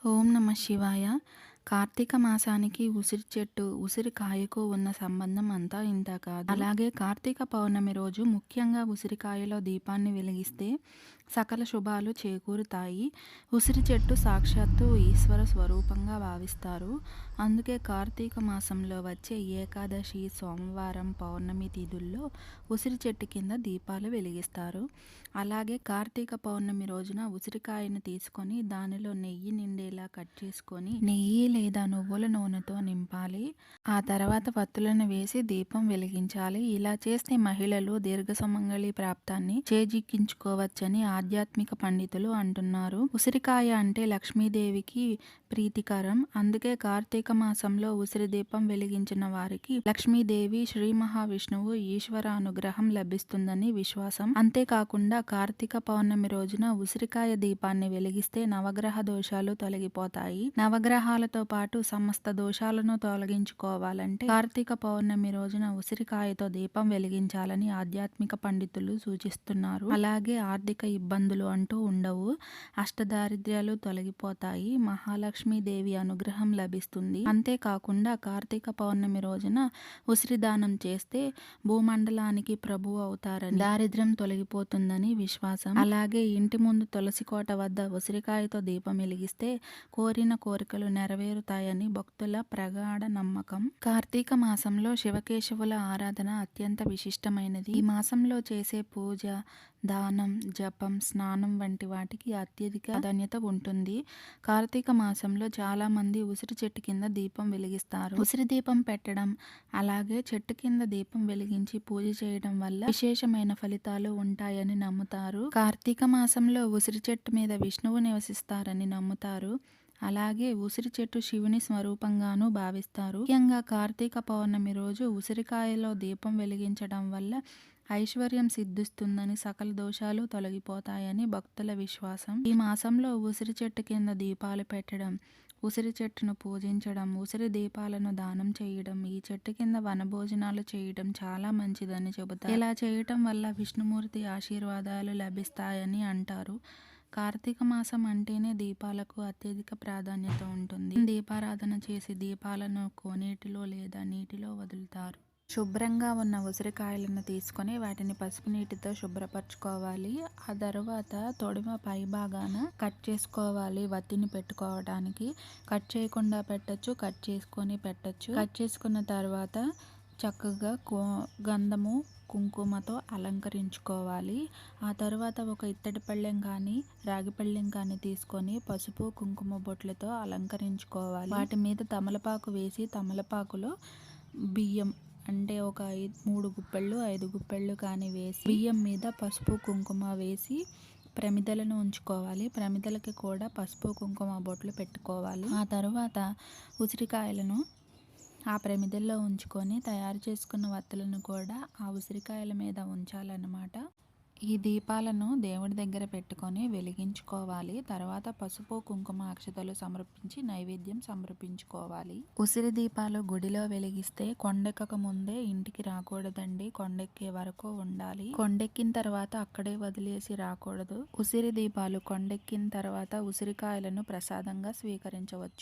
ఓం నమ శివాయ. కార్తీక మాసానికి ఉసిరి చెట్టు, ఉసిరికాయకు ఉన్న సంబంధం అంతా ఇంతా కాదు. అలాగే కార్తీక పౌర్ణమి రోజు ముఖ్యంగా ఉసిరికాయలో దీపాన్ని వెలిగిస్తే సకల శుభాలు చేకూరుతాయి. ఉసిరి చెట్టు సాక్షాత్తు ఈశ్వర స్వరూపంగా భావిస్తారు. అందుకే కార్తీక మాసంలో వచ్చే ఏకాదశి, సోమవారం, పౌర్ణమి తిథుల్లో ఉసిరి చెట్టు కింద దీపాలు వెలిగిస్తారు. అలాగే కార్తీక పౌర్ణమి రోజున ఉసిరికాయను తీసుకొని దానిలో నెయ్యి నిండేలా కట్ చేసుకొని నెయ్యి లేదా నువ్వుల నూనెతో నింపాలి. ఆ తర్వాత వత్తులను వేసి దీపం వెలిగించాలి. ఇలా చేస్తే మహిళలు దీర్ఘ సుమంగళి ప్రాప్తాన్ని చేజిక్కించుకోవచ్చని ఆధ్యాత్మిక పండితులు అంటున్నారు. ఉసిరికాయ అంటే లక్ష్మీదేవికి ప్రీతికరం. అందుకే కార్తీక మాసంలో ఉసిరి దీపం వెలిగించిన వారికి లక్ష్మీదేవి, శ్రీ మహావిష్ణువు ఈశ్వర అనుగ్రహం లభిస్తుందని విశ్వాసం. అంతేకాకుండా కార్తీక పౌర్ణమి రోజున ఉసిరికాయ దీపాన్ని వెలిగిస్తే నవగ్రహ దోషాలు తొలగిపోతాయి. నవగ్రహాలతో పాటు సమస్త దోషాలను తొలగించుకోవాలంటే కార్తీక పౌర్ణమి రోజున ఉసిరికాయతో దీపం వెలిగించాలని ఆధ్యాత్మిక పండితులు సూచిస్తున్నారు. అలాగే ఆర్థిక ఇబ్బందులు అంటూ ఉండవు. అష్టదారిద్ర్యాలు తొలగిపోతాయి. మహాలక్ష్మీదేవి అనుగ్రహం లభిస్తుంది. అంతేకాకుండా కార్తీక పౌర్ణమి రోజున ఉసిరి దానం చేస్తే భూమండలానికి ప్రభువు అవుతారని, దారిద్ర్యం తొలగిపోతుందని విశ్వాసం. అలాగే ఇంటి ముందు తులసి కోట వద్ద ఉసిరికాయతో దీపం వెలిగిస్తే కోరిన కోరికలు నెరవేరుతాయని భక్తుల ప్రగాఢ నమ్మకం. కార్తీక మాసంలో శివకేశవుల ఆరాధన అత్యంత విశిష్టమైనది. ఈ మాసంలో చేసే పూజ, దానం, జపం, స్నానం వంటి వాటికి అత్యధిక ప్రాధాన్యత ఉంటుంది. కార్తీక మాసంలో చాలా మంది ఉసిరి చెట్టు కింద దీపం వెలిగిస్తారు. ఉసిరి దీపం పెట్టడం, అలాగే చెట్టు కింద దీపం వెలిగించి పూజ చేయడం వల్ల విశేషమైన ఫలితాలు ఉంటాయని నమ్ముతారు. కార్తీక మాసంలో ఉసిరి చెట్టు మీద విష్ణువు నివసిస్తారని నమ్ముతారు. అలాగే ఉసిరి చెట్టు శివుని స్వరూపంగానూ భావిస్తారు. ముఖ్యంగా కార్తీక పౌర్ణమి రోజు ఉసిరికాయలో దీపం వెలిగించడం వల్ల ఐశ్వర్యం సిద్ధిస్తుందని, సకల దోషాలు తొలగిపోతాయని భక్తుల విశ్వాసం. ఈ మాసంలో ఉసిరి చెట్టు కింద దీపాలు పెట్టడం, ఉసిరి చెట్టును పూజించడం, ఉసిరి దీపాలను దానం చేయడం, ఈ చెట్టు కింద వనభోజనాలు చేయడం చాలా మంచిదని చెబుతారు. ఇలా చేయటం వల్ల విష్ణుమూర్తి ఆశీర్వాదాలు లభిస్తాయని అంటారు. కార్తీక మాసం అంటేనే దీపాలకు అత్యధిక ప్రాధాన్యత ఉంటుంది. దీపారాధన చేసి దీపాలను కోనేటిలో లేదా నీటిలో వదులుతారు. శుభ్రంగా ఉన్న ఉసిరికాయలను తీసుకొని వాటిని పసుపు నీటితో శుభ్రపరచుకోవాలి. ఆ తర్వాత తొడిమ పై భాగాన కట్ చేసుకోవాలి. వత్తిని పెట్టుకోవడానికి కట్ చేయకుండా పెట్టచ్చు, కట్ చేసుకొని పెట్టచ్చు. కట్ చేసుకున్న తర్వాత చక్కగా గంధము, కుంకుమతో అలంకరించుకోవాలి. ఆ తర్వాత ఒక ఇత్తడి పళ్ళెం కానీ, రాగి పళ్ళెం కానీ తీసుకొని పసుపు, కుంకుమ బొట్లతో అలంకరించుకోవాలి. వాటి మీద తమలపాకు వేసి తమలపాకులో బియ్యం అంటే ఒక 3 గుప్పెళ్ళు 5 గుప్పెళ్ళు కానీ వేసి బియ్యం మీద పసుపు, కుంకుమ వేసి ప్రమిదలను ఉంచుకోవాలి. ప్రమిదలకి కూడా పసుపు, కుంకుమ బొట్లు పెట్టుకోవాలి. ఆ తర్వాత ఉసిరికాయలను ఆ ప్రమిదల్లో ఉంచుకొని తయారు చేసుకున్న వత్తులను కూడా ఆ ఉసిరికాయల మీద ఉంచాలన్నమాట. ఈ దీపాలను దేవుడి దగ్గర పెట్టుకొని వెలిగించుకోవాలి. తర్వాత పసుపు, కుంకుమ, అక్షతలు సమర్పించి నైవేద్యం సమర్పించుకోవాలి. ఉసిరి దీపాలు గుడిలో వెలిగిస్తే కొండెక్కక ముందే ఇంటికి రాకూడదండి. కొండెక్కే వరకు ఉండాలి. కొండెక్కిన తర్వాత అక్కడే వదిలేసి రాకూడదు. ఉసిరి దీపాలు కొండెక్కిన తర్వాత ఉసిరికాయలను ప్రసాదంగా స్వీకరించవచ్చు.